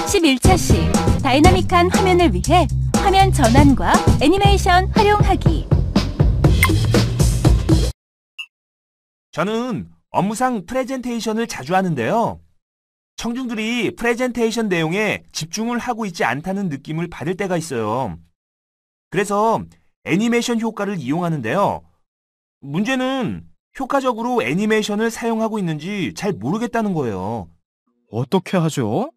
(11차) 시 다이나믹한 화면을 위해 화면 전환과 애니메이션 활용하기. 저는 업무상 프레젠테이션을 자주 하는데요. 청중들이 프레젠테이션 내용에 집중을 하고 있지 않다는 느낌을 받을 때가 있어요. 그래서 애니메이션 효과를 이용하는데요. 문제는 효과적으로 애니메이션을 사용하고 있는지 잘 모르겠다는 거예요. 어떻게 하죠?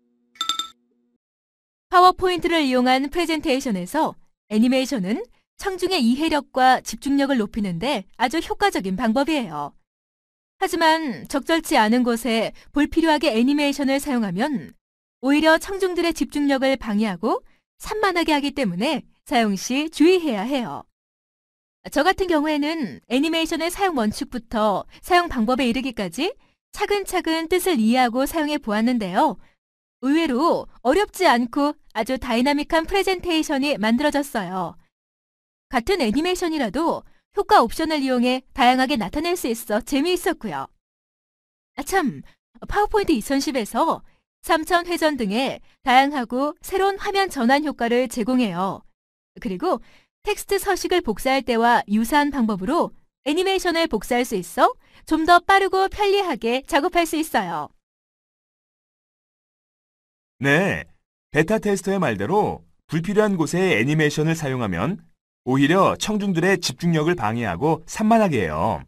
파워포인트를 이용한 프레젠테이션에서 애니메이션은 청중의 이해력과 집중력을 높이는데 아주 효과적인 방법이에요. 하지만 적절치 않은 곳에 불필요하게 애니메이션을 사용하면 오히려 청중들의 집중력을 방해하고 산만하게 하기 때문에 사용 시 주의해야 해요. 저 같은 경우에는 애니메이션의 사용 원칙부터 사용 방법에 이르기까지 차근차근 뜻을 이해하고 사용해 보았는데요. 의외로 어렵지 않고 아주 다이나믹한 프레젠테이션이 만들어졌어요. 같은 애니메이션이라도 효과 옵션을 이용해 다양하게 나타낼 수 있어 재미있었고요. 참, 파워포인트 2010에서 3000회전 등의 다양하고 새로운 화면 전환 효과를 제공해요. 그리고 텍스트 서식을 복사할 때와 유사한 방법으로 애니메이션을 복사할 수 있어 좀 더 빠르고 편리하게 작업할 수 있어요. 네, 베타 테스터의 말대로 불필요한 곳에 애니메이션을 사용하면 오히려 청중들의 집중력을 방해하고 산만하게 해요.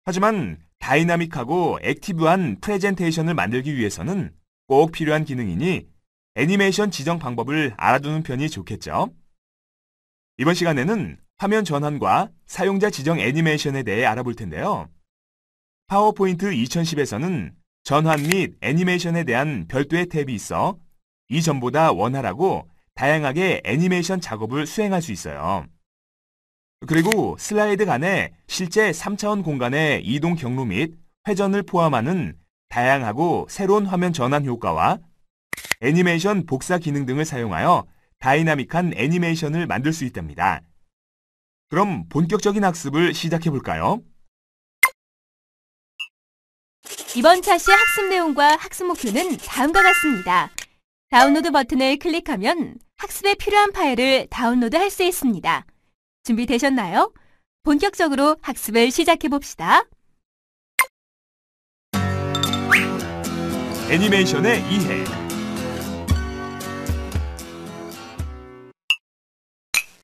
하지만 다이나믹하고 액티브한 프레젠테이션을 만들기 위해서는 꼭 필요한 기능이니 애니메이션 지정 방법을 알아두는 편이 좋겠죠. 이번 시간에는 화면 전환과 사용자 지정 애니메이션에 대해 알아볼 텐데요. 파워포인트 2010에서는 전환 및 애니메이션에 대한 별도의 탭이 있어 이전보다 원활하고 다양하게 애니메이션 작업을 수행할 수 있어요. 그리고 슬라이드 간의 실제 3차원 공간의 이동 경로 및 회전을 포함하는 다양하고 새로운 화면 전환 효과와 애니메이션 복사 기능 등을 사용하여 다이나믹한 애니메이션을 만들 수 있답니다. 그럼 본격적인 학습을 시작해 볼까요? 이번 차시 학습 내용과 학습 목표는 다음과 같습니다. 다운로드 버튼을 클릭하면 학습에 필요한 파일을 다운로드할 수 있습니다. 준비되셨나요? 본격적으로 학습을 시작해 봅시다. 애니메이션의 이해.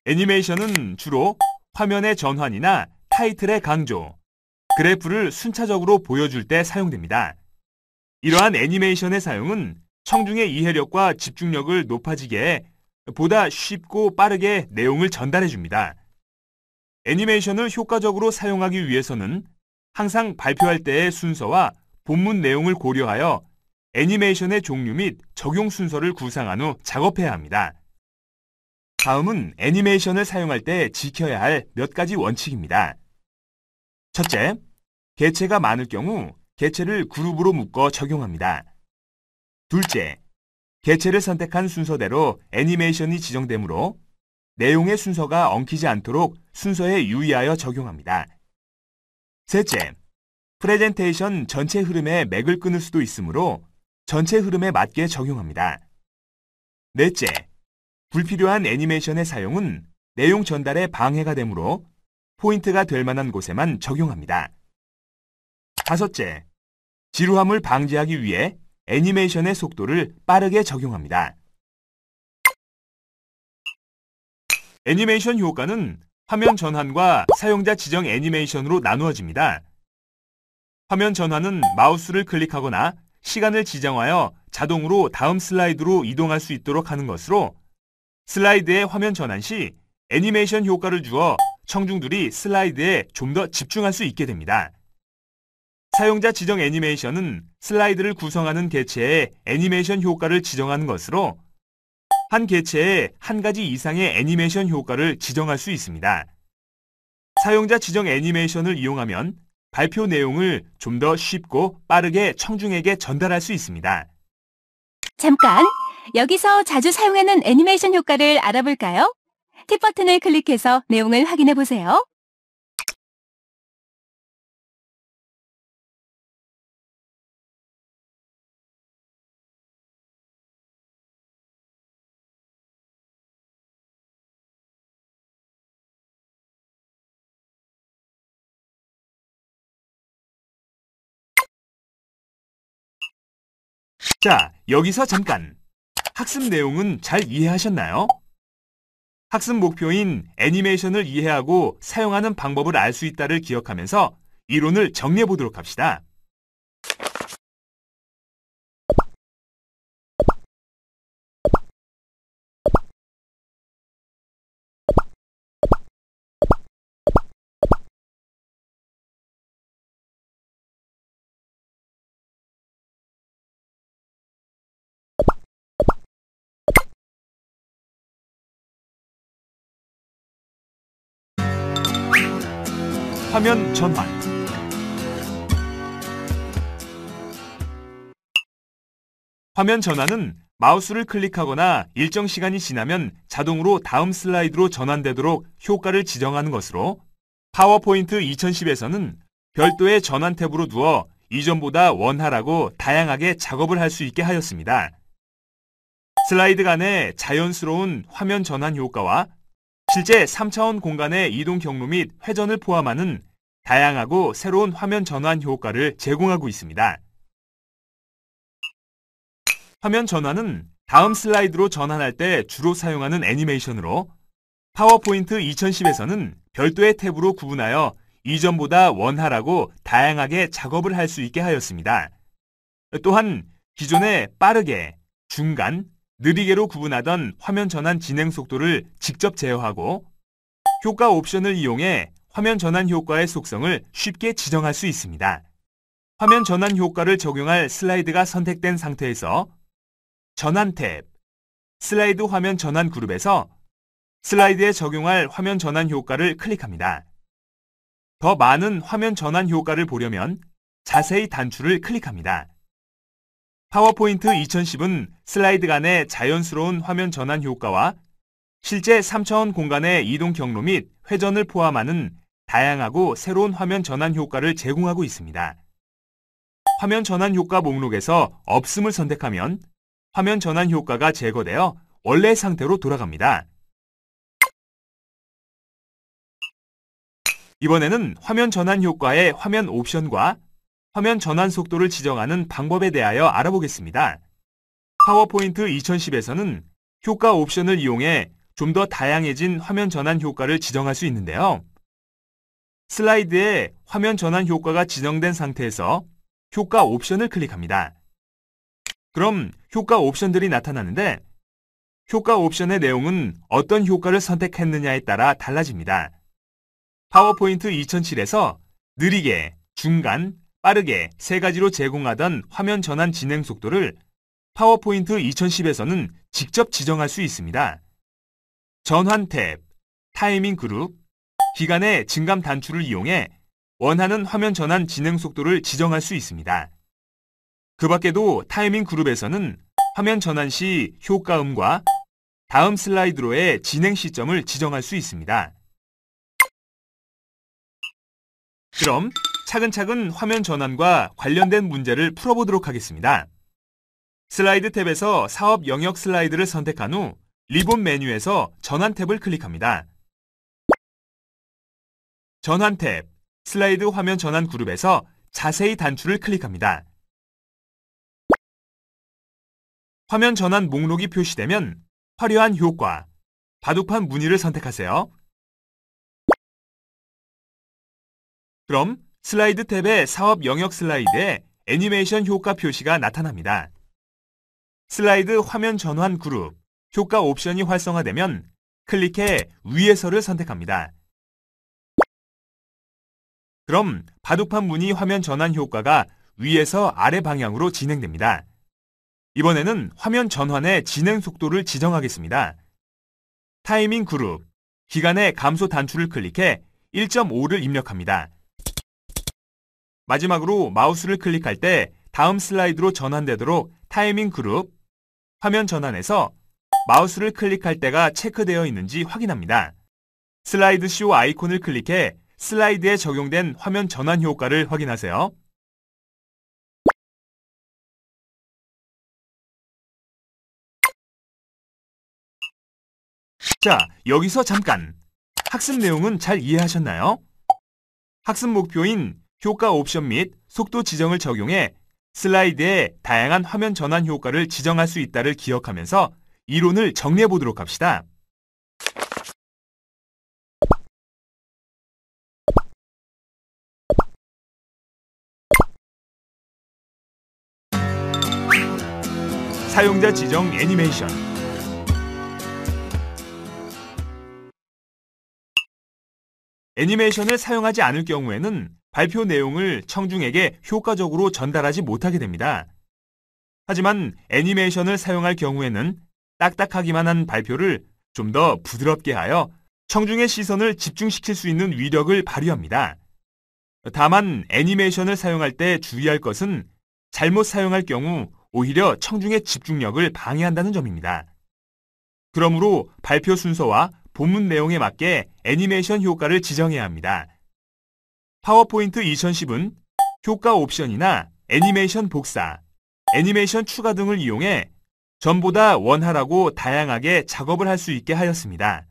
애니메이션은 주로 화면의 전환이나 타이틀의 강조, 그래프를 순차적으로 보여줄 때 사용됩니다. 이러한 애니메이션의 사용은 청중의 이해력과 집중력을 높아지게 해 보다 쉽고 빠르게 내용을 전달해 줍니다. 애니메이션을 효과적으로 사용하기 위해서는 항상 발표할 때의 순서와 본문 내용을 고려하여 애니메이션의 종류 및 적용 순서를 구상한 후 작업해야 합니다. 다음은 애니메이션을 사용할 때 지켜야 할 몇 가지 원칙입니다. 첫째, 개체가 많을 경우 개체를 그룹으로 묶어 적용합니다. 둘째, 개체를 선택한 순서대로 애니메이션이 지정되므로 내용의 순서가 엉키지 않도록 순서에 유의하여 적용합니다. 셋째, 프레젠테이션 전체 흐름에 맥을 끊을 수도 있으므로 전체 흐름에 맞게 적용합니다. 넷째, 불필요한 애니메이션의 사용은 내용 전달에 방해가 되므로 포인트가 될 만한 곳에만 적용합니다. 다섯째, 지루함을 방지하기 위해 애니메이션의 속도를 빠르게 적용합니다. 애니메이션 효과는 화면 전환과 사용자 지정 애니메이션으로 나누어집니다. 화면 전환은 마우스를 클릭하거나 시간을 지정하여 자동으로 다음 슬라이드로 이동할 수 있도록 하는 것으로 슬라이드의 화면 전환 시 애니메이션 효과를 주어 청중들이 슬라이드에 좀 더 집중할 수 있게 됩니다. 사용자 지정 애니메이션은 슬라이드를 구성하는 개체의 애니메이션 효과를 지정하는 것으로 한 개체에 한 가지 이상의 애니메이션 효과를 지정할 수 있습니다. 사용자 지정 애니메이션을 이용하면 발표 내용을 좀 더 쉽고 빠르게 청중에게 전달할 수 있습니다. 잠깐, 여기서 자주 사용하는 애니메이션 효과를 알아볼까요? 팁 버튼을 클릭해서 내용을 확인해 보세요. 자, 여기서 잠깐. 학습 내용은 잘 이해하셨나요? 학습 목표인 애니메이션을 이해하고 사용하는 방법을 알 수 있다를 기억하면서 이론을 정리해 보도록 합시다. 화면 전환. 화면 전환은 마우스를 클릭하거나 일정 시간이 지나면 자동으로 다음 슬라이드로 전환되도록 효과를 지정하는 것으로 파워포인트 2010에서는 별도의 전환 탭으로 두어 이전보다 원활하고 다양하게 작업을 할 수 있게 하였습니다. 슬라이드 간의 자연스러운 화면 전환 효과와 실제 3차원 공간의 이동 경로 및 회전을 포함하는 다양하고 새로운 화면 전환 효과를 제공하고 있습니다. 화면 전환은 다음 슬라이드로 전환할 때 주로 사용하는 애니메이션으로 파워포인트 2010에서는 별도의 탭으로 구분하여 이전보다 원활하고 다양하게 작업을 할 수 있게 하였습니다. 또한 기존에 빠르게, 중간, 느리게로 구분하던 화면 전환 진행 속도를 직접 제어하고 효과 옵션을 이용해 화면 전환 효과의 속성을 쉽게 지정할 수 있습니다. 화면 전환 효과를 적용할 슬라이드가 선택된 상태에서 전환 탭, 슬라이드 화면 전환 그룹에서 슬라이드에 적용할 화면 전환 효과를 클릭합니다. 더 많은 화면 전환 효과를 보려면 자세히 단추를 클릭합니다. 파워포인트 2010은 슬라이드 간의 자연스러운 화면 전환 효과와 실제 3차원 공간의 이동 경로 및 회전을 포함하는 다양하고 새로운 화면 전환 효과를 제공하고 있습니다. 화면 전환 효과 목록에서 없음을 선택하면 화면 전환 효과가 제거되어 원래 상태로 돌아갑니다. 이번에는 화면 전환 효과의 화면 옵션과 화면 전환 속도를 지정하는 방법에 대하여 알아보겠습니다. 파워포인트 2010에서는 효과 옵션을 이용해 좀 더 다양해진 화면 전환 효과를 지정할 수 있는데요. 슬라이드에 화면 전환 효과가 지정된 상태에서 효과 옵션을 클릭합니다. 그럼 효과 옵션들이 나타나는데 효과 옵션의 내용은 어떤 효과를 선택했느냐에 따라 달라집니다. 파워포인트 2007에서 느리게, 중간, 빠르게 세 가지로 제공하던 화면 전환 진행 속도를 파워포인트 2010에서는 직접 지정할 수 있습니다. 전환 탭, 타이밍 그룹, 기간의 증감 단추를 이용해 원하는 화면 전환 진행 속도를 지정할 수 있습니다. 그 밖에도 타이밍 그룹에서는 화면 전환 시 효과음과 다음 슬라이드로의 진행 시점을 지정할 수 있습니다. 그럼 차근차근 화면 전환과 관련된 문제를 풀어보도록 하겠습니다. 슬라이드 탭에서 사업 영역 슬라이드를 선택한 후 리본 메뉴에서 전환 탭을 클릭합니다. 전환 탭, 슬라이드 화면 전환 그룹에서 자세히 단추를 클릭합니다. 화면 전환 목록이 표시되면 화려한 효과, 바둑판 무늬를 선택하세요. 그럼 슬라이드 탭의 사업 영역 슬라이드에 애니메이션 효과 표시가 나타납니다. 슬라이드 화면 전환 그룹, 효과 옵션이 활성화되면 클릭해 위에서를 선택합니다. 그럼 바둑판 무늬 화면 전환 효과가 위에서 아래 방향으로 진행됩니다. 이번에는 화면 전환의 진행 속도를 지정하겠습니다. 타이밍 그룹, 기간의 감소 단추를 클릭해 1.5를 입력합니다. 마지막으로 마우스를 클릭할 때 다음 슬라이드로 전환되도록 타이밍 그룹, 화면 전환에서 마우스를 클릭할 때가 체크되어 있는지 확인합니다. 슬라이드 쇼 아이콘을 클릭해 슬라이드에 적용된 화면 전환 효과를 확인하세요. 자, 여기서 잠깐! 학습 내용은 잘 이해하셨나요? 학습 목표인 효과 옵션 및 속도 지정을 적용해 슬라이드에 다양한 화면 전환 효과를 지정할 수 있다를 기억하면서 이론을 정리해 보도록 합시다. 사용자 지정 애니메이션. 애니메이션을 사용하지 않을 경우에는 발표 내용을 청중에게 효과적으로 전달하지 못하게 됩니다. 하지만 애니메이션을 사용할 경우에는 딱딱하기만 한 발표를 좀 더 부드럽게 하여 청중의 시선을 집중시킬 수 있는 위력을 발휘합니다. 다만 애니메이션을 사용할 때 주의할 것은 잘못 사용할 경우 오히려 청중의 집중력을 방해한다는 점입니다. 그러므로 발표 순서와 본문 내용에 맞게 애니메이션 효과를 지정해야 합니다. 파워포인트 2010은 효과 옵션이나 애니메이션 복사, 애니메이션 추가 등을 이용해 전보다 원활하고 다양하게 작업을 할 수 있게 하였습니다.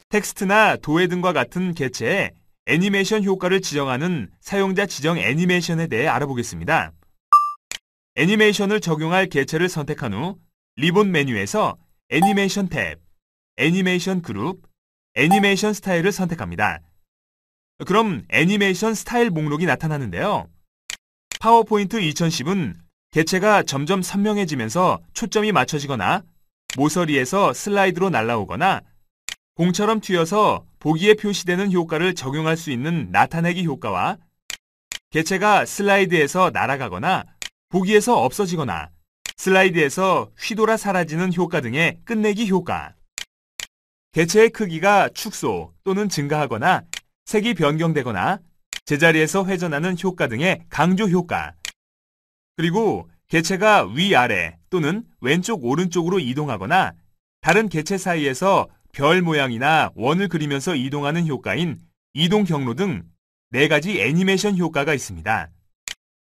텍스트나 도해 등과 같은 개체에 애니메이션 효과를 지정하는 사용자 지정 애니메이션에 대해 알아보겠습니다. 애니메이션을 적용할 개체를 선택한 후 리본 메뉴에서 애니메이션 탭, 애니메이션 그룹, 애니메이션 스타일을 선택합니다. 그럼 애니메이션 스타일 목록이 나타나는데요. 파워포인트 2010은 개체가 점점 선명해지면서 초점이 맞춰지거나 모서리에서 슬라이드로 날아오거나 공처럼 튀어서 보기에 표시되는 효과를 적용할 수 있는 나타내기 효과와 개체가 슬라이드에서 날아가거나 보기에서 없어지거나 슬라이드에서 휘돌아 사라지는 효과 등의 끝내기 효과, 개체의 크기가 축소 또는 증가하거나 색이 변경되거나 제자리에서 회전하는 효과 등의 강조 효과, 그리고 개체가 위아래 또는 왼쪽 오른쪽으로 이동하거나 다른 개체 사이에서 별 모양이나 원을 그리면서 이동하는 효과인 이동 경로 등 4가지 애니메이션 효과가 있습니다.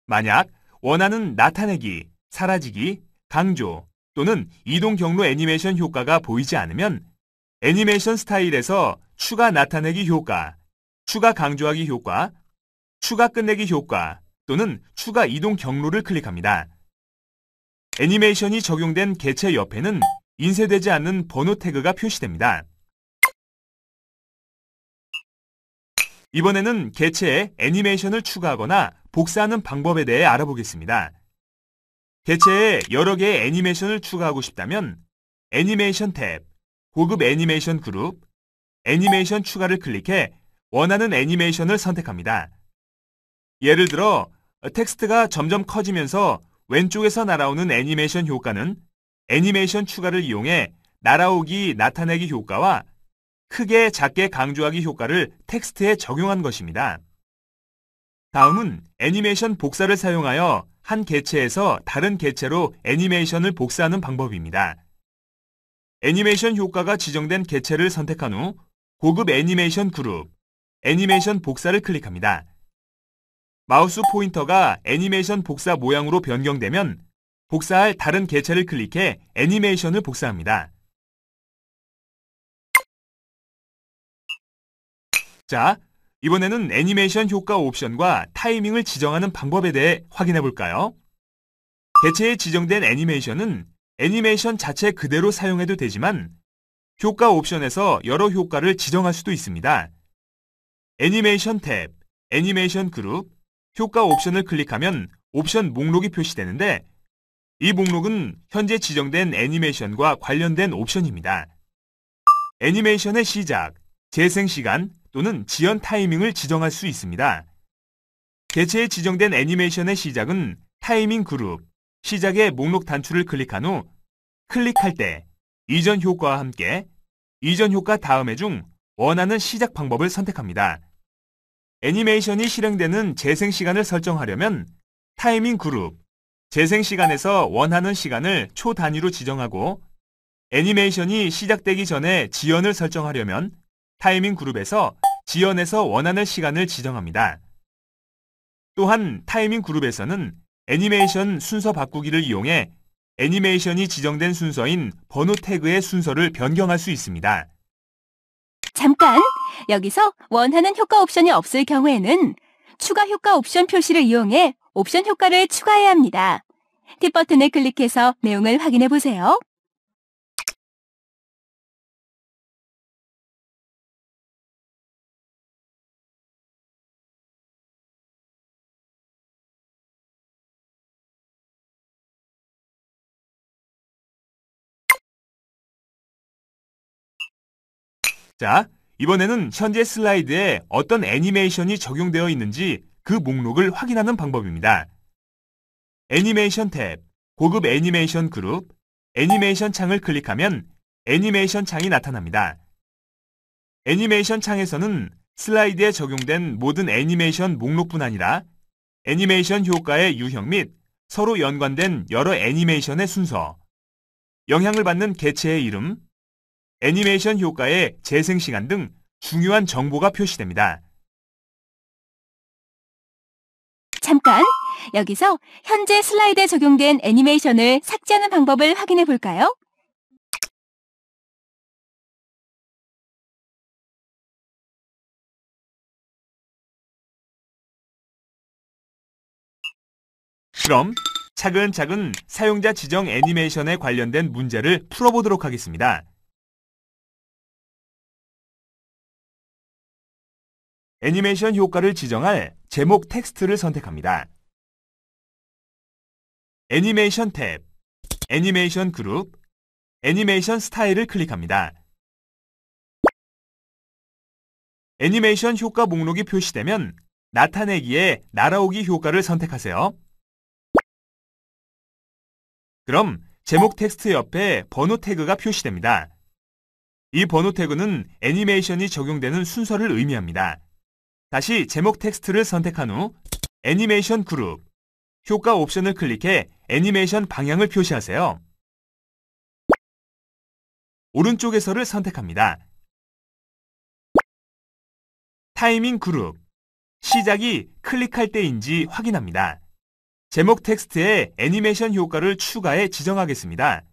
만약 원하는 나타내기, 사라지기, 강조 또는 이동 경로 애니메이션 효과가 보이지 않으면 애니메이션 스타일에서 추가 나타내기 효과, 추가 강조하기 효과, 추가 끝내기 효과 또는 추가 이동 경로를 클릭합니다. 애니메이션이 적용된 개체 옆에는 인쇄되지 않는 번호 태그가 표시됩니다. 이번에는 개체에 애니메이션을 추가하거나 복사하는 방법에 대해 알아보겠습니다. 개체에 여러 개의 애니메이션을 추가하고 싶다면 애니메이션 탭, 고급 애니메이션 그룹, 애니메이션 추가를 클릭해 원하는 애니메이션을 선택합니다. 예를 들어 텍스트가 점점 커지면서 왼쪽에서 날아오는 애니메이션 효과는 애니메이션 추가를 이용해 날아오기, 나타내기 효과와 크게 작게 강조하기 효과를 텍스트에 적용한 것입니다. 다음은 애니메이션 복사를 사용하여 한 개체에서 다른 개체로 애니메이션을 복사하는 방법입니다. 애니메이션 효과가 지정된 개체를 선택한 후 고급 애니메이션 그룹, 애니메이션 복사를 클릭합니다. 마우스 포인터가 애니메이션 복사 모양으로 변경되면 복사할 다른 개체를 클릭해 애니메이션을 복사합니다. 자, 이번에는 애니메이션 효과 옵션과 타이밍을 지정하는 방법에 대해 확인해 볼까요? 개체에 지정된 애니메이션은 애니메이션 자체 그대로 사용해도 되지만 효과 옵션에서 여러 효과를 지정할 수도 있습니다. 애니메이션 탭, 애니메이션 그룹, 효과 옵션을 클릭하면 옵션 목록이 표시되는데 이 목록은 현재 지정된 애니메이션과 관련된 옵션입니다. 애니메이션의 시작, 재생 시간 또는 지연 타이밍을 지정할 수 있습니다. 개체에 지정된 애니메이션의 시작은 타이밍 그룹, 시작의 목록 단추를 클릭한 후 클릭할 때 이전 효과와 함께 이전 효과 다음에 중 원하는 시작 방법을 선택합니다. 애니메이션이 실행되는 재생 시간을 설정하려면 타이밍 그룹, 재생 시간에서 원하는 시간을 초 단위로 지정하고 애니메이션이 시작되기 전에 지연을 설정하려면 타이밍 그룹에서 지연에서 원하는 시간을 지정합니다. 또한 타이밍 그룹에서는 애니메이션 순서 바꾸기를 이용해 애니메이션이 지정된 순서인 번호 태그의 순서를 변경할 수 있습니다. 잠깐! 여기서 원하는 효과 옵션이 없을 경우에는 추가 효과 옵션 표시를 이용해 옵션 효과를 추가해야 합니다. 팁 버튼을 클릭해서 내용을 확인해 보세요. 자, 이번에는 현재 슬라이드에 어떤 애니메이션이 적용되어 있는지 그 목록을 확인하는 방법입니다. 애니메이션 탭, 고급 애니메이션 그룹, 애니메이션 창을 클릭하면 애니메이션 창이 나타납니다. 애니메이션 창에서는 슬라이드에 적용된 모든 애니메이션 목록뿐 아니라 애니메이션 효과의 유형 및 서로 연관된 여러 애니메이션의 순서, 영향을 받는 개체의 이름, 애니메이션 효과의 재생 시간 등 중요한 정보가 표시됩니다. 잠깐! 여기서 현재 슬라이드에 적용된 애니메이션을 삭제하는 방법을 확인해 볼까요? 그럼 차근차근 사용자 지정 애니메이션에 관련된 문제를 풀어보도록 하겠습니다. 애니메이션 효과를 지정할 제목 텍스트를 선택합니다. 애니메이션 탭, 애니메이션 그룹, 애니메이션 스타일을 클릭합니다. 애니메이션 효과 목록이 표시되면 나타내기에 날아오기 효과를 선택하세요. 그럼 제목 텍스트 옆에 번호 태그가 표시됩니다. 이 번호 태그는 애니메이션이 적용되는 순서를 의미합니다. 다시 제목 텍스트를 선택한 후 애니메이션 그룹, 효과 옵션을 클릭해 애니메이션 방향을 표시하세요. 오른쪽에서를 선택합니다. 타이밍 그룹, 시작이 클릭할 때인지 확인합니다. 제목 텍스트에 애니메이션 효과를 추가해 지정하겠습니다.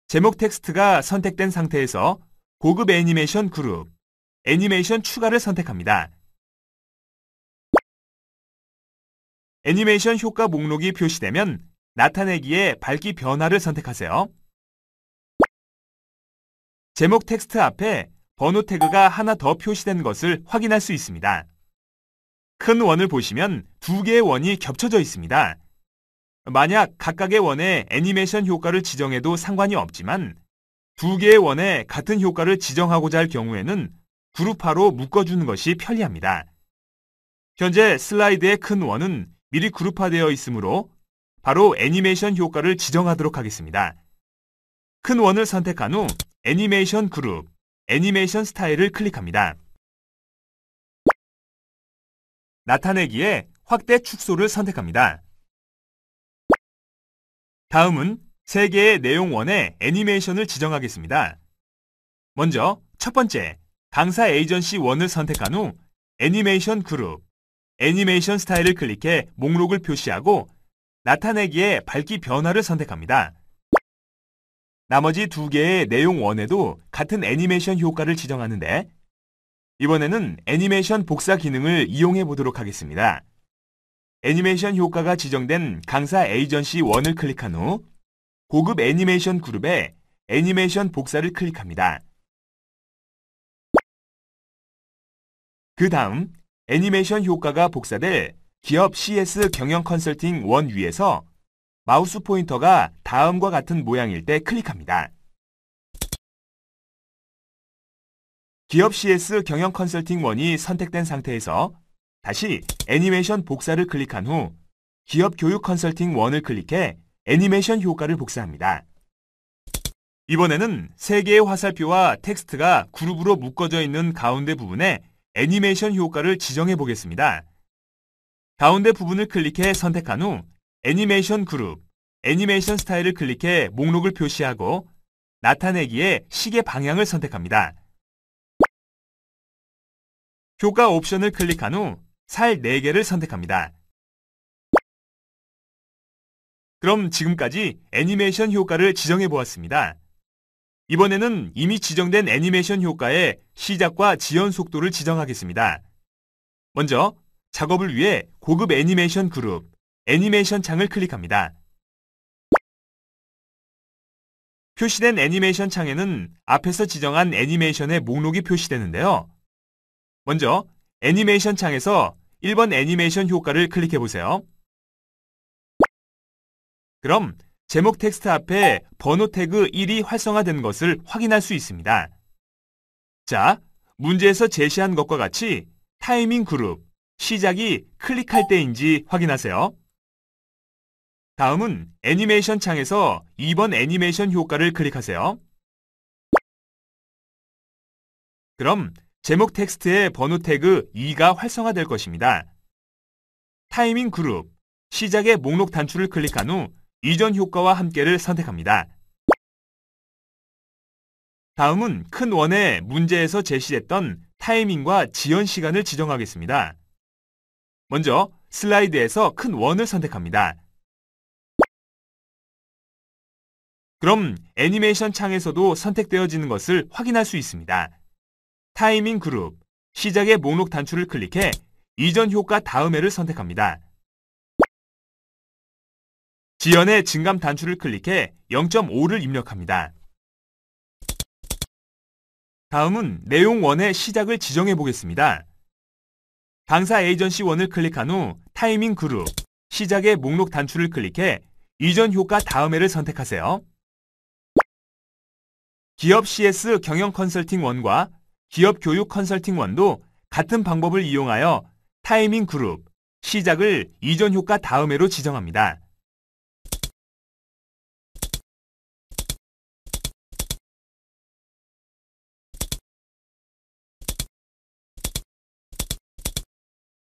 제목 텍스트가 선택된 상태에서 고급 애니메이션 그룹, 애니메이션 추가를 선택합니다. 애니메이션 효과 목록이 표시되면 나타내기에 밝기 변화를 선택하세요. 제목 텍스트 앞에 번호 태그가 하나 더 표시된 것을 확인할 수 있습니다. 큰 원을 보시면 두 개의 원이 겹쳐져 있습니다. 만약 각각의 원에 애니메이션 효과를 지정해도 상관이 없지만 두 개의 원에 같은 효과를 지정하고자 할 경우에는 그룹화로 묶어주는 것이 편리합니다. 현재 슬라이드의 큰 원은 미리 그룹화되어 있으므로 바로 애니메이션 효과를 지정하도록 하겠습니다. 큰 원을 선택한 후 애니메이션 그룹, 애니메이션 스타일을 클릭합니다. 나타내기에 확대 축소를 선택합니다. 다음은 3개의 내용원에 애니메이션을 지정하겠습니다. 먼저 첫 번째, 강사 에이전시 1을 선택한 후 애니메이션 그룹, 애니메이션 스타일을 클릭해 목록을 표시하고 나타내기에 밝기 변화를 선택합니다. 나머지 2개의 내용원에도 같은 애니메이션 효과를 지정하는데 이번에는 애니메이션 복사 기능을 이용해 보도록 하겠습니다. 애니메이션 효과가 지정된 강사 에이전시 1을 클릭한 후 고급 애니메이션 그룹에 애니메이션 복사를 클릭합니다. 그 다음 애니메이션 효과가 복사될 기업 CS 경영 컨설팅 1 위에서 마우스 포인터가 다음과 같은 모양일 때 클릭합니다. 기업 CS 경영 컨설팅 1이 선택된 상태에서 다시 애니메이션 복사를 클릭한 후 기업 교육 컨설팅 1을 클릭해 애니메이션 효과를 복사합니다. 이번에는 3개의 화살표와 텍스트가 그룹으로 묶어져 있는 가운데 부분에 애니메이션 효과를 지정해 보겠습니다. 가운데 부분을 클릭해 선택한 후 애니메이션 그룹, 애니메이션 스타일을 클릭해 목록을 표시하고 나타내기에 시계 방향을 선택합니다. 효과 옵션을 클릭한 후 살 4개를 선택합니다. 그럼 지금까지 애니메이션 효과를 지정해 보았습니다. 이번에는 이미 지정된 애니메이션 효과의 시작과 지연 속도를 지정하겠습니다. 먼저 작업을 위해 고급 애니메이션 그룹, 애니메이션 창을 클릭합니다. 표시된 애니메이션 창에는 앞에서 지정한 애니메이션의 목록이 표시되는데요. 먼저 애니메이션 창에서 1번 애니메이션 효과를 클릭해 보세요. 그럼 제목 텍스트 앞에 번호 태그 1이 활성화된 것을 확인할 수 있습니다. 자, 문제에서 제시한 것과 같이 타이밍 그룹, 시작이 클릭할 때인지 확인하세요. 다음은 애니메이션 창에서 2번 애니메이션 효과를 클릭하세요. 그럼 제목 텍스트에 번호 태그 2가 활성화될 것입니다. 타이밍 그룹, 시작의 목록 단추를 클릭한 후 이전 효과와 함께를 선택합니다. 다음은 큰 원의 문제에서 제시했던 타이밍과 지연 시간을 지정하겠습니다. 먼저 슬라이드에서 큰 원을 선택합니다. 그럼 애니메이션 창에서도 선택되어지는 것을 확인할 수 있습니다. 타이밍 그룹, 시작의 목록 단추를 클릭해 이전 효과 다음해를 선택합니다. 지연의 증감 단추를 클릭해 0.5를 입력합니다. 다음은 내용 1의 시작을 지정해 보겠습니다. 강사 에이전시 1을 클릭한 후 타이밍 그룹, 시작의 목록 단추를 클릭해 이전 효과 다음해를 선택하세요. 기업 CS 경영 컨설팅 1과 기업 교육 컨설팅 1도 같은 방법을 이용하여 타이밍 그룹, 시작을 이전 효과 다음해로 지정합니다.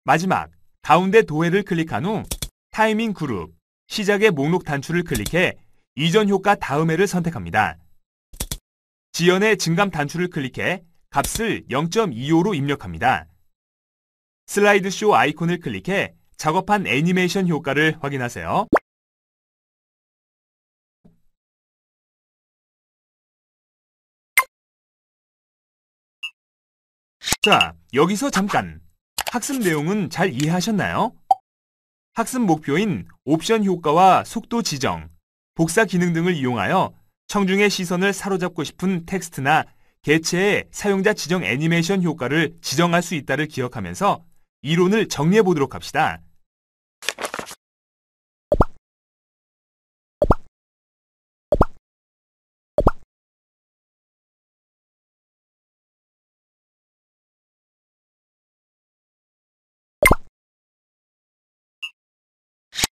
마지막 가운데 도해를 클릭한 후 타이밍 그룹, 시작의 목록 단추를 클릭해 이전 효과 다음해를 선택합니다. 지연의 증감 단추를 클릭해 값을 0.25로 입력합니다. 슬라이드 쇼 아이콘을 클릭해 작업한 애니메이션 효과를 확인하세요. 자, 여기서 잠깐! 학습 내용은 잘 이해하셨나요? 학습 목표인 옵션 효과와 속도 지정, 복사 기능 등을 이용하여 청중의 시선을 사로잡고 싶은 텍스트나 개체의 사용자 지정 애니메이션 효과를 지정할 수 있다를 기억하면서 이론을 정리해 보도록 합시다.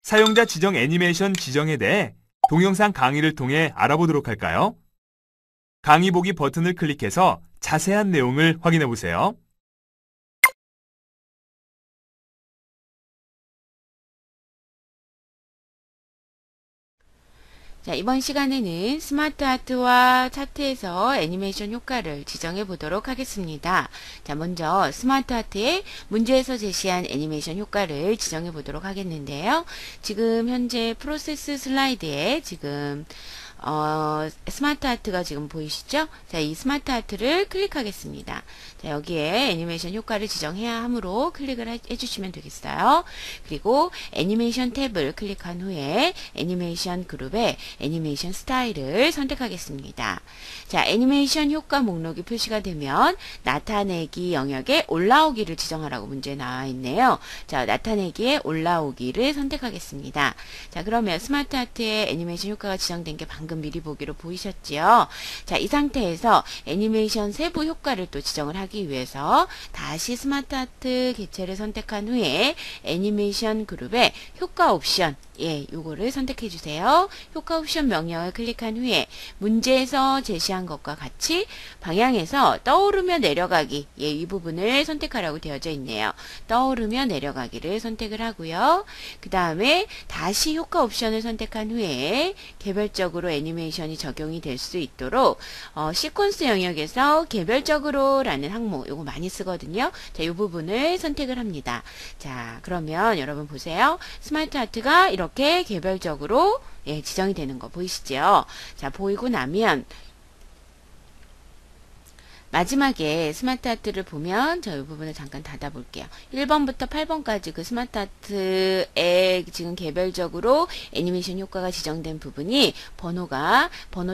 사용자 지정 애니메이션 지정에 대해 동영상 강의를 통해 알아보도록 할까요? 강의 보기 버튼을 클릭해서 자세한 내용을 확인해 보세요. 자, 이번 시간에는 스마트 아트와 차트에서 애니메이션 효과를 지정해 보도록 하겠습니다. 자, 먼저 스마트 아트의 문제에서 제시한 애니메이션 효과를 지정해 보도록 하겠는데요. 지금 현재 프로세스 슬라이드에 지금 스마트 아트가 지금 보이시죠? 자, 이 스마트 아트를 클릭하겠습니다. 자, 여기에 애니메이션 효과를 지정해야 하므로 클릭을 해주시면 되겠어요. 그리고 애니메이션 탭을 클릭한 후에 애니메이션 그룹의 애니메이션 스타일을 선택하겠습니다. 자, 애니메이션 효과 목록이 표시가 되면 나타내기 영역에 올라오기를 지정하라고 문제에 나와 있네요. 자, 나타내기에 올라오기를 선택하겠습니다. 자, 그러면 스마트 아트의 애니메이션 효과가 지정된 게 방금 미리 보기로 보이셨지요? 자, 이 상태에서 애니메이션 세부 효과를 또 지정을 하기 위해서 다시 스마트 아트 개체를 선택한 후에 애니메이션 그룹의 효과 옵션 요거를 선택해 주세요. 효과 옵션 명령을 클릭한 후에 문제에서 제시한 것과 같이 방향에서 떠오르며 내려가기, 이 부분을 선택하라고 되어져 있네요. 떠오르며 내려가기를 선택을 하고요. 그 다음에 다시 효과 옵션을 선택한 후에 개별적으로 애니메이션이 적용이 될 수 있도록 시퀀스 영역에서 개별적으로 라는 항목, 요거 많이 쓰거든요. 자, 이 부분을 선택을 합니다. 자, 그러면 여러분 보세요. 스마트 아트가 이렇게 개별적으로 지정이 되는 거 보이시죠? 자, 보이고 나면 마지막에 스마트 아트를 보면 저 이 부분을 잠깐 닫아 볼게요. 1번부터 8번까지 그 스마트 아트에 지금 개별적으로 애니메이션 효과가 지정된 부분이 번호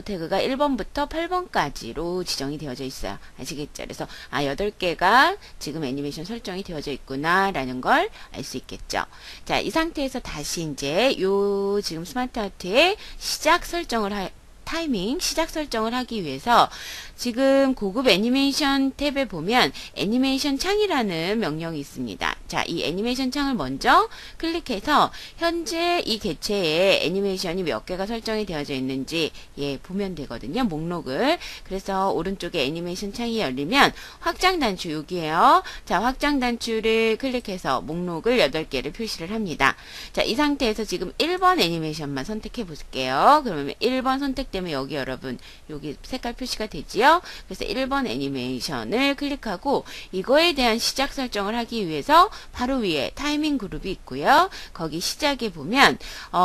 태그가 1번부터 8번까지로 지정이 되어져 있어요. 아시겠죠? 그래서 8개가 지금 애니메이션 설정이 되어져 있구나 라는 걸 알 수 있겠죠. 자, 이 상태에서 다시 이제 요 지금 스마트 아트의 시작 설정을 타이밍 시작 설정을 하기 위해서 지금 고급 애니메이션 탭에 보면 애니메이션 창이라는 명령이 있습니다. 자, 이 애니메이션 창을 먼저 클릭해서 현재 이 개체에 애니메이션이 몇 개가 설정이 되어져 있는지 보면 되거든요. 목록을. 그래서 오른쪽에 애니메이션 창이 열리면 확장 단추 여기에요. 자, 확장 단추를 클릭해서 목록을 8개를 표시를 합니다. 자, 이 상태에서 지금 1번 애니메이션만 선택해 볼게요. 그러면 1번 선택되면 여기 여러분 여기 색깔 표시가 되지요. 그래서 1번 애니메이션을 클릭하고 이거에 대한 시작 설정을 하기 위해서 바로 위에 타이밍 그룹이 있고요. 거기 시작에 보면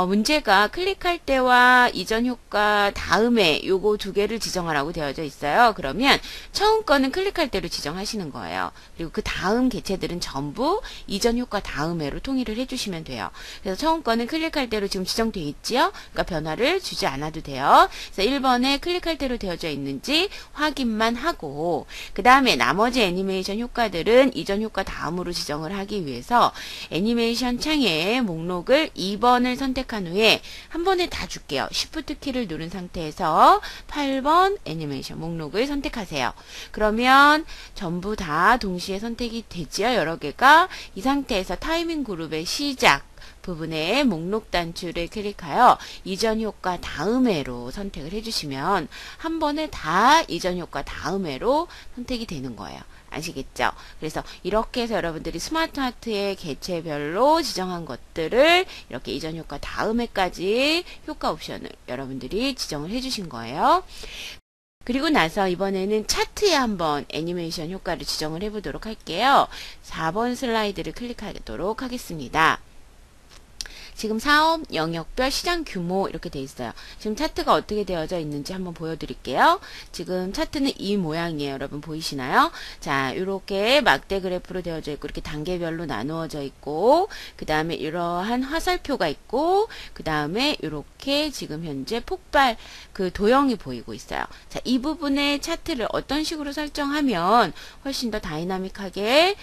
문제가 클릭할 때와 이전 효과 다음에 요거 2개를 지정하라고 되어져 있어요. 그러면 처음 거는 클릭할 때로 지정하시는 거예요. 그리고 그 다음 개체들은 전부 이전 효과 다음에로 통일을 해주시면 돼요. 그래서 처음 거는 클릭할 때로 지금 지정되어 있지요. 그러니까 변화를 주지 않아도 돼요. 그래서 1번에 클릭할 때로 되어져 있는지 확인만 하고 그 다음에 나머지 애니메이션 효과들은 이전 효과 다음으로 지정을 하기 위해서 애니메이션 창에 목록을 2번을 선택한 후에 한 번에 다 줄게요. Shift 키를 누른 상태에서 8번 애니메이션 목록을 선택하세요. 그러면 전부 다 동시에 선택이 되지요. 여러 개가. 이 상태에서 타이밍 그룹의 시작 부분에 목록 단추를 클릭하여 이전 효과 다음에로 선택을 해주시면 한 번에 다 이전 효과 다음에로 선택이 되는 거예요. 아시겠죠? 그래서 이렇게 해서 여러분들이 스마트 아트의 개체별로 지정한 것들을 이렇게 이전 효과 다음에까지 효과 옵션을 여러분들이 지정을 해주신 거예요. 그리고 나서 이번에는 차트에 한번 애니메이션 효과를 지정을 해보도록 할게요. 4번 슬라이드를 클릭하도록 하겠습니다. 지금 사업 영역별 시장 규모 이렇게 돼 있어요. 지금 차트가 어떻게 되어져 있는지 한번 보여드릴게요. 지금 차트는 이 모양이에요. 여러분 보이시나요? 자, 이렇게 막대 그래프로 되어져 있고 이렇게 단계별로 나누어져 있고 그 다음에 이러한 화살표가 있고 그 다음에 이렇게 지금 현재 폭발 그 도형이 보이고 있어요. 자, 이 부분의 차트를 어떤 식으로 설정하면 훨씬 더 다이나믹하게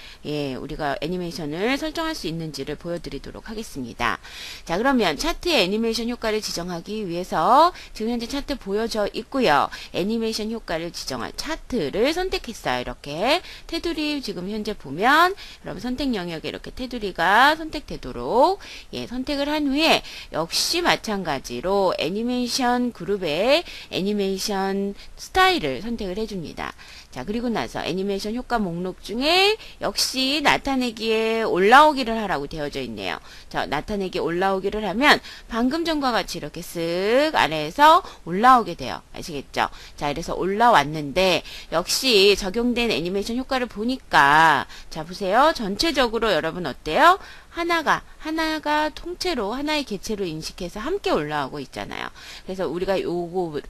우리가 애니메이션을 설정할 수 있는지를 보여드리도록 하겠습니다. 자, 그러면 차트의 애니메이션 효과를 지정하기 위해서 지금 현재 차트 보여져 있고요. 애니메이션 효과를 지정할 차트를 선택했어요. 이렇게 테두리 지금 현재 보면 여러분 선택 영역에 이렇게 테두리가 선택되도록 선택을 한 후에 역시 마찬가지로 애니메이션 그룹의 애니메이션 스타일을 선택을 해줍니다. 자, 그리고 나서 애니메이션 효과 목록 중에 역시 나타내기에 올라오기를 하라고 되어져 있네요. 자, 나타내기 올라오기를 하면 방금 전과 같이 이렇게 쓱 아래에서 올라오게 돼요. 아시겠죠? 자, 이래서 올라왔는데 역시 적용된 애니메이션 효과를 보니까 자, 보세요. 전체적으로 여러분 어때요? 하나가 통째로 하나의 개체로 인식해서 함께 올라오고 있잖아요. 그래서 우리가 요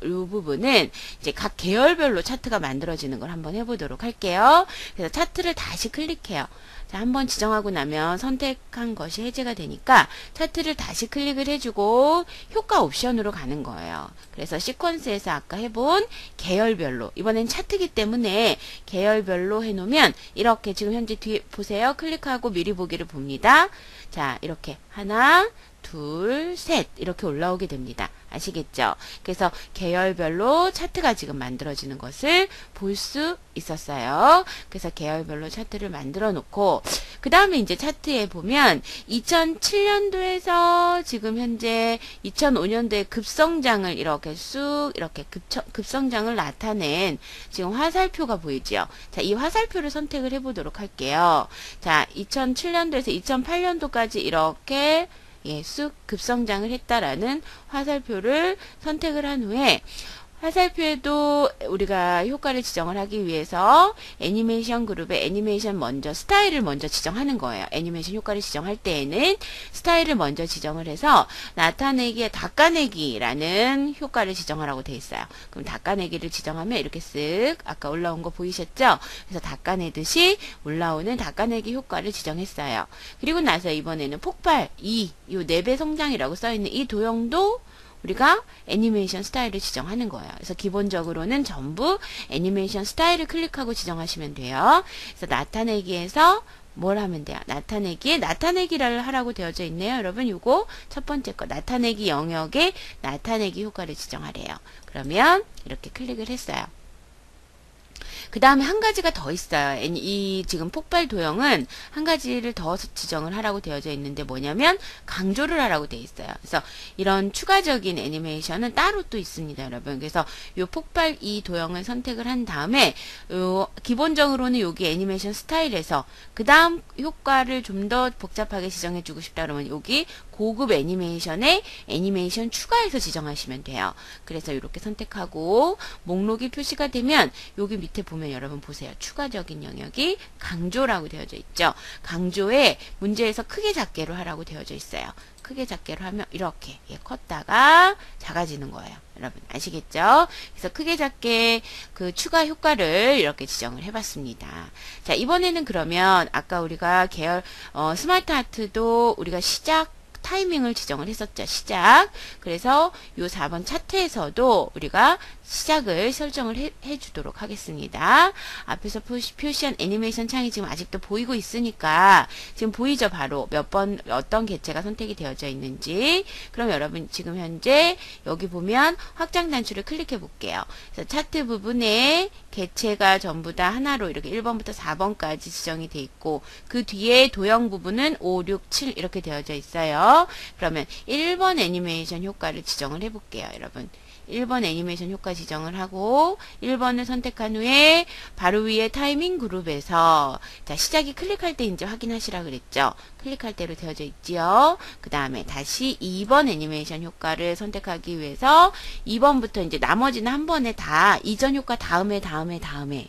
부분은 이제 각 계열별로 차트가 만들어지는 걸 한번 해보도록 할게요. 그래서 차트를 다시 클릭해요. 자, 한번 지정하고 나면 선택한 것이 해제가 되니까 차트를 다시 클릭을 해주고 효과 옵션으로 가는 거예요. 그래서 시퀀스에서 아까 해본 계열별로 이번엔 차트기 때문에 계열별로 해놓으면 이렇게 지금 현재 뒤에 보세요. 클릭하고 미리 보기를 봅니다. 자, 이렇게 하나 둘, 셋 이렇게 올라오게 됩니다. 아시겠죠? 그래서 계열별로 차트가 지금 만들어지는 것을 볼 수 있었어요. 그래서 계열별로 차트를 만들어 놓고 그 다음에 이제 차트에 보면 2007년도에서 지금 현재 2005년도에 급성장을 이렇게 쑥 이렇게 급성장을 나타낸 지금 화살표가 보이죠. 자, 이 화살표를 선택을 해보도록 할게요. 자, 2007년도에서 2008년도까지 이렇게 쑥 급성장을 했다라는 화살표를 선택을 한 후에 화살표에도 우리가 효과를 지정을 하기 위해서 애니메이션 그룹의 애니메이션 먼저 스타일을 먼저 지정하는 거예요. 애니메이션 효과를 지정할 때에는 스타일을 먼저 지정을 해서 나타내기에 닦아내기라는 효과를 지정하라고 되어 있어요. 그럼 닦아내기를 지정하면 이렇게 쓱 아까 올라온 거 보이셨죠? 그래서 닦아내듯이 올라오는 닦아내기 효과를 지정했어요. 그리고 나서 이번에는 폭발 2, 이 4배 성장이라고 써있는 이 도형도 우리가 애니메이션 스타일을 지정하는 거예요. 그래서 기본적으로는 전부 애니메이션 스타일을 클릭하고 지정하시면 돼요. 그래서 나타내기에서 뭘 하면 돼요? 나타내기에 나타내기를 하라고 되어져 있네요. 여러분 요거 첫 번째 거 나타내기 영역에 나타내기 효과를 지정하래요. 그러면 이렇게 클릭을 했어요. 그 다음에 한 가지가 더 있어요. 이 지금 폭발 도형은 한 가지를 더 지정을 하라고 되어져 있는데 뭐냐면 강조를 하라고 되어 있어요. 그래서 이런 추가적인 애니메이션은 따로 또 있습니다, 여러분. 그래서 요 폭발 이 도형을 선택을 한 다음에 기본적으로는 여기 애니메이션 스타일에서 그 다음 효과를 좀 더 복잡하게 지정해 주고 싶다 그러면 여기 고급 애니메이션에 애니메이션 추가해서 지정하시면 돼요. 그래서 이렇게 선택하고 목록이 표시가 되면 여기 밑에 보면 여러분 보세요. 추가적인 영역이 강조라고 되어져 있죠. 강조에 문제에서 크게 작게로 하라고 되어져 있어요. 크게 작게로 하면 이렇게 컸다가 작아지는 거예요. 여러분 아시겠죠? 그래서 크게 작게 그 추가 효과를 이렇게 지정을 해봤습니다. 자, 이번에는 그러면 아까 우리가 계열 스마트 아트도 우리가 시작 타이밍을 지정을 했었죠. 시작. 그래서 요 4번 차트에서도 우리가 시작을 설정을 해주도록 하겠습니다. 앞에서 표시한 애니메이션 창이 지금 아직도 보이고 있으니까 지금 보이죠? 바로 몇 번 어떤 개체가 선택이 되어져 있는지. 그럼 여러분 지금 현재 여기 보면 확장 단추를 클릭해 볼게요. 그래서 차트 부분에 개체가 전부 다 하나로 이렇게 1번부터 4번까지 지정이 돼 있고 그 뒤에 도형 부분은 5, 6, 7 이렇게 되어져 있어요. 그러면 1번 애니메이션 효과를 지정을 해 볼게요, 여러분. 1번 애니메이션 효과 지정을 하고 1번을 선택한 후에 바로 위에 타이밍 그룹에서 자, 시작이 클릭할 때 이제 확인하시라 그랬죠. 클릭할 때로 되어져 있지요. 그 다음에 다시 2번 애니메이션 효과를 선택하기 위해서 2번부터 이제 나머지는 한 번에 다 이전 효과 다음에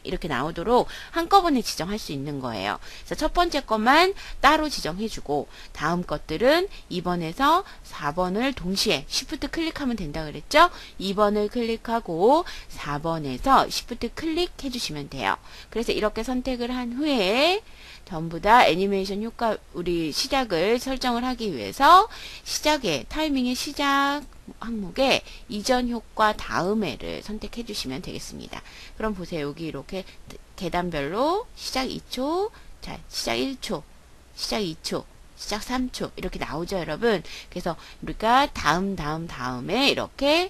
이렇게 나오도록 한꺼번에 지정할 수 있는 거예요. 그래서 첫 번째 것만 따로 지정해주고 다음 것들은 2번에서 4번을 동시에 Shift 클릭하면 된다 그랬죠. 2번을 클릭하고 4번에서 Shift 클릭해 주시면 돼요. 그래서 이렇게 선택을 한 후에 전부 다 애니메이션 효과 우리 시작을 설정을 하기 위해서 시작에 타이밍의 시작 항목에 이전 효과 다음에를 선택해 주시면 되겠습니다. 그럼 보세요. 여기 이렇게 계단별로 시작 2초, 자 시작 1초, 시작 2초, 시작 3초 이렇게 나오죠, 여러분. 그래서 우리가 다음에 이렇게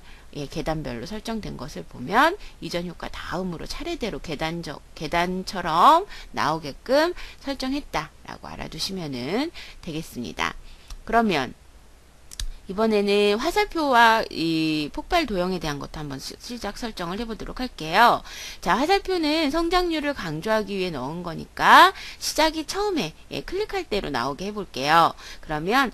계단별로 설정된 것을 보면 이전 효과 다음으로 차례대로 계단처럼 나오게끔 설정했다라고 알아두시면 되겠습니다. 그러면 이번에는 화살표와 이 폭발 도형에 대한 것도 한번 시작 설정을 해보도록 할게요. 자, 화살표는 성장률을 강조하기 위해 넣은 거니까 시작이 처음에 클릭할 때로 나오게 해볼게요. 그러면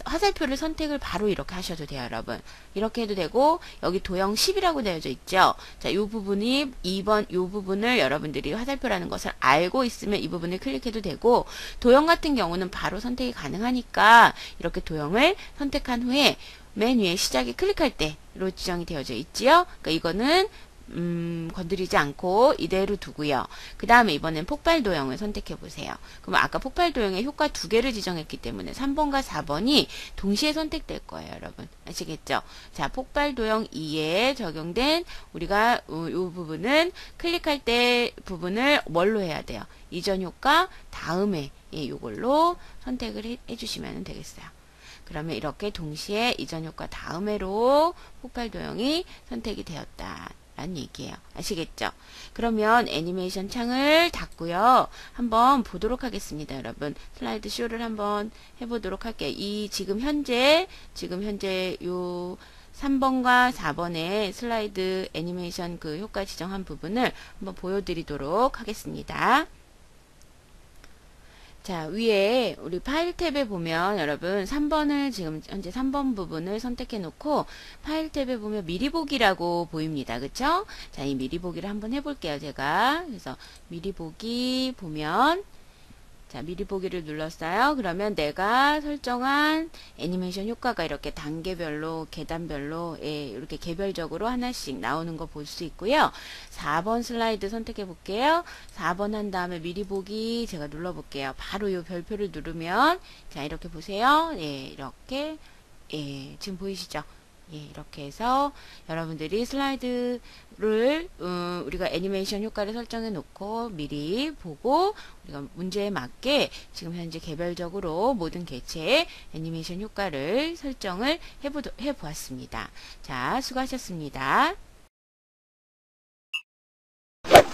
화살표를 선택을 바로 이렇게 하셔도 돼요, 여러분. 이렇게 해도 되고 여기 도형 10이라고 되어져 있죠. 자, 이 부분이 2번 이 부분을 여러분들이 화살표라는 것을 알고 있으면 이 부분을 클릭해도 되고 도형 같은 경우는 바로 선택이 가능하니까 이렇게 도형을 선택한 후에 맨 위에 시작이 클릭할 때로 지정이 되어져 있지요. 그러니까 이거는 건드리지 않고 이대로 두고요. 그 다음에 이번엔 폭발 도형을 선택해 보세요. 그럼 아까 폭발 도형에 효과 2개를 지정했기 때문에 3번과 4번이 동시에 선택될 거예요, 여러분. 아시겠죠? 자, 폭발 도형 2에 적용된 우리가 이 부분은 클릭할 때 부분을 뭘로 해야 돼요? 이전 효과 다음에 요걸로 선택을 해주시면 되겠어요. 그러면 이렇게 동시에 이전 효과 다음에로 폭발 도형이 선택이 되었다 라는 얘기예요. 아시겠죠? 그러면 애니메이션 창을 닫고요. 한번 보도록 하겠습니다. 여러분 슬라이드 쇼를 한번 해보도록 할게요. 이 지금 현재 요 3번과 4번의 슬라이드 애니메이션 그 효과 지정한 부분을 한번 보여드리도록 하겠습니다. 자, 위에 우리 파일 탭에 보면 여러분 3번을 지금 현재 3번 부분을 선택해 놓고 파일 탭에 보면 미리 보기라고 보입니다. 그쵸? 자, 이 미리 보기를 한번 해볼게요. 제가. 그래서 미리 보기 보면 자, 미리 보기를 눌렀어요. 그러면 내가 설정한 애니메이션 효과가 이렇게 단계별로, 계단별로, 이렇게 개별적으로 하나씩 나오는 거 볼 수 있고요. 4번 슬라이드 선택해 볼게요. 4번 한 다음에 미리 보기 제가 눌러 볼게요. 바로 이 별표를 누르면, 자, 이렇게 보세요. 이렇게, 지금 보이시죠? 이렇게 해서 여러분들이 슬라이드를 우리가 애니메이션 효과를 설정해 놓고 미리 보고 우리가 문제에 맞게 지금 현재 개별적으로 모든 개체의 애니메이션 효과를 설정을 해보았습니다. 자, 수고하셨습니다.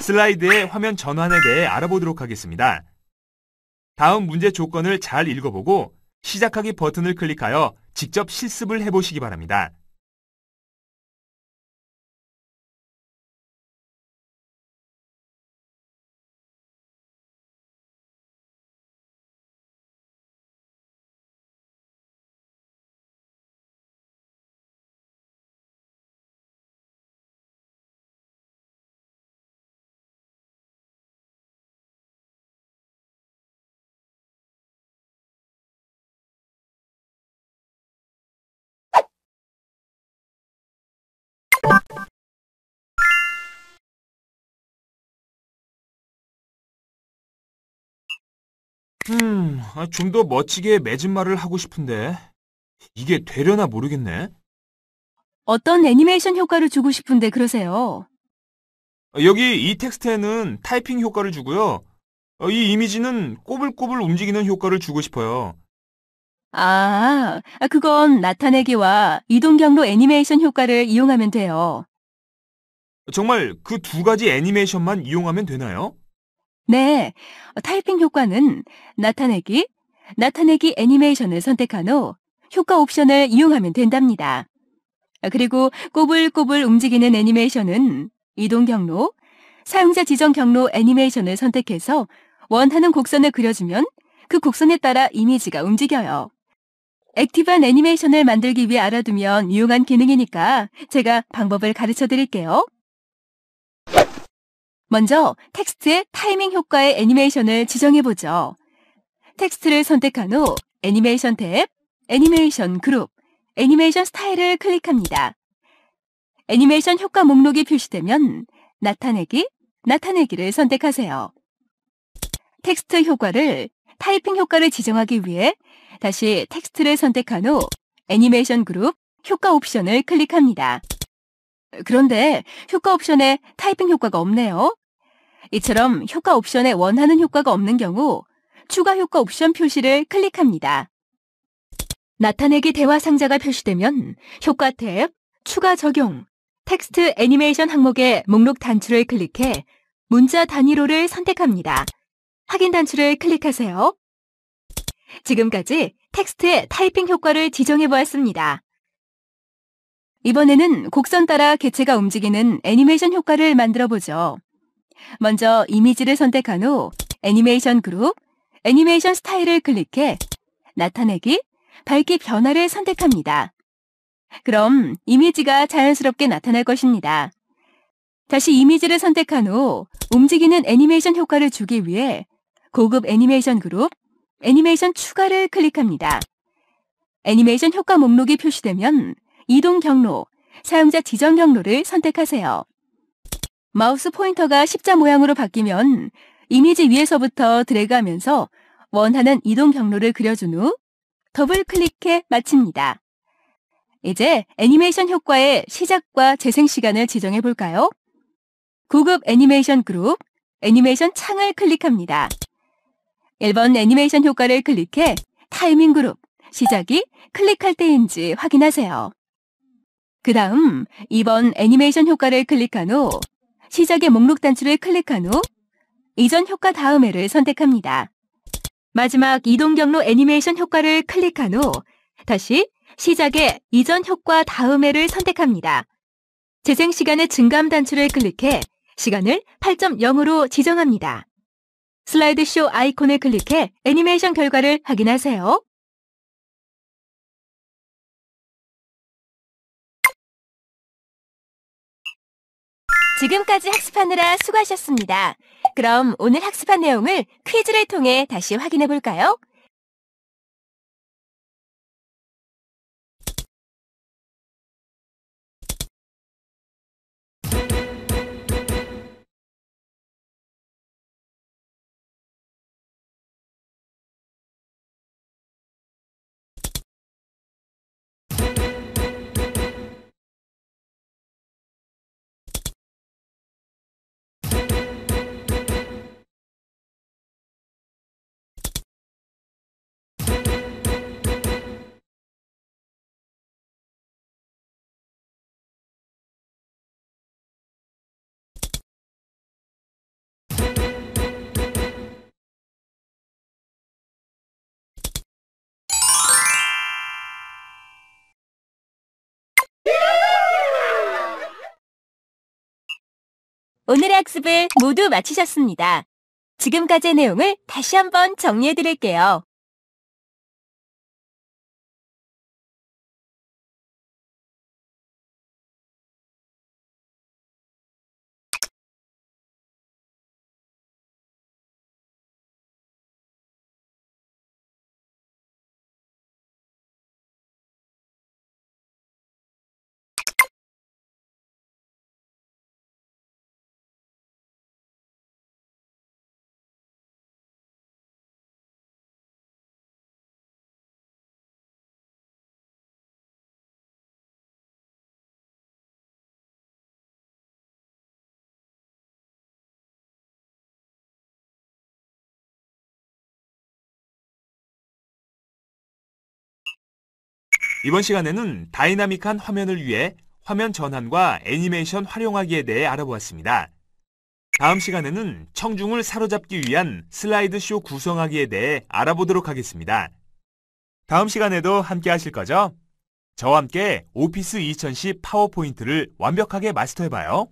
슬라이드의 화면 전환에 대해 알아보도록 하겠습니다. 다음 문제 조건을 잘 읽어보고 시작하기 버튼을 클릭하여 직접 실습을 해보시기 바랍니다. 좀 더 멋지게 맺은 말을 하고 싶은데 이게 되려나 모르겠네. 어떤 애니메이션 효과를 주고 싶은데 그러세요? 여기 이 텍스트에는 타이핑 효과를 주고요. 이 이미지는 꼬불꼬불 움직이는 효과를 주고 싶어요. 그건 나타내기와 이동 경로 애니메이션 효과를 이용하면 돼요. 정말 그 두 가지 애니메이션만 이용하면 되나요? 네, 타이핑 효과는 나타내기 애니메이션을 선택한 후 효과 옵션을 이용하면 된답니다. 그리고 꼬불꼬불 움직이는 애니메이션은 이동 경로, 사용자 지정 경로 애니메이션을 선택해서 원하는 곡선을 그려주면 그 곡선에 따라 이미지가 움직여요. 액티브한 애니메이션을 만들기 위해 알아두면 유용한 기능이니까 제가 방법을 가르쳐 드릴게요. 먼저 텍스트의 타이밍 효과의 애니메이션을 지정해보죠. 텍스트를 선택한 후 애니메이션 탭, 애니메이션 그룹, 애니메이션 스타일을 클릭합니다. 애니메이션 효과 목록이 표시되면 나타내기를 선택하세요. 텍스트 효과를 타이핑 효과를 지정하기 위해 다시 텍스트를 선택한 후 애니메이션 그룹 효과 옵션을 클릭합니다. 그런데 효과 옵션에 타이핑 효과가 없네요. 이처럼 효과 옵션에 원하는 효과가 없는 경우 추가 효과 옵션 표시를 클릭합니다. 나타내기 대화 상자가 표시되면 효과 탭, 추가 적용, 텍스트 애니메이션 항목의 목록 단추를 클릭해 문자 단위로를 선택합니다. 확인 단추를 클릭하세요. 지금까지 텍스트의 타이핑 효과를 지정해 보았습니다. 이번에는 곡선 따라 개체가 움직이는 애니메이션 효과를 만들어 보죠. 먼저 이미지를 선택한 후 애니메이션 그룹, 애니메이션 스타일을 클릭해 나타내기, 밝기 변화를 선택합니다. 그럼 이미지가 자연스럽게 나타날 것입니다. 다시 이미지를 선택한 후 움직이는 애니메이션 효과를 주기 위해 고급 애니메이션 그룹, 애니메이션 추가를 클릭합니다. 애니메이션 효과 목록이 표시되면 이동 경로, 사용자 지정 경로를 선택하세요. 마우스 포인터가 십자 모양으로 바뀌면 이미지 위에서부터 드래그하면서 원하는 이동 경로를 그려준 후 더블 클릭해 마칩니다. 이제 애니메이션 효과의 시작과 재생 시간을 지정해 볼까요? 고급 애니메이션 그룹, 애니메이션 창을 클릭합니다. 1번 애니메이션 효과를 클릭해 타이밍 그룹, 시작이 클릭할 때인지 확인하세요. 그 다음 이번 애니메이션 효과를 클릭한 후 시작의 목록 단추를 클릭한 후 이전 효과 다음에를 선택합니다. 마지막 이동 경로 애니메이션 효과를 클릭한 후 다시 시작의 이전 효과 다음에를 선택합니다. 재생 시간의 증가함 단추를 클릭해 시간을 8.0으로 지정합니다. 슬라이드쇼 아이콘을 클릭해 애니메이션 결과를 확인하세요. 지금까지 학습하느라 수고하셨습니다. 그럼 오늘 학습한 내용을 퀴즈를 통해 다시 확인해 볼까요? 오늘의 학습을 모두 마치셨습니다. 지금까지의 내용을 다시 한번 정리해 드릴게요. 이번 시간에는 다이나믹한 화면을 위해 화면 전환과 애니메이션 활용하기에 대해 알아보았습니다. 다음 시간에는 청중을 사로잡기 위한 슬라이드쇼 구성하기에 대해 알아보도록 하겠습니다. 다음 시간에도 함께 하실 거죠? 저와 함께 오피스 2010 파워포인트를 완벽하게 마스터해봐요.